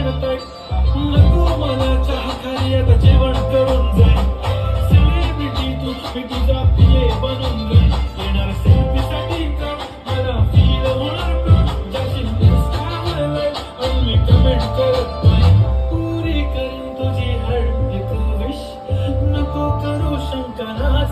म्हणताय नको मला चहा खाली आता जेवण करून जाय सेलिब्रिटी मी तुझा पिये बनून जाय येणार सेल्फी साठी का मला फील होणार का जाशील इंस्टावर आणि मी कमेंट करत नाही पुरी करीन तुझी हर एक विश नको करू शंका ना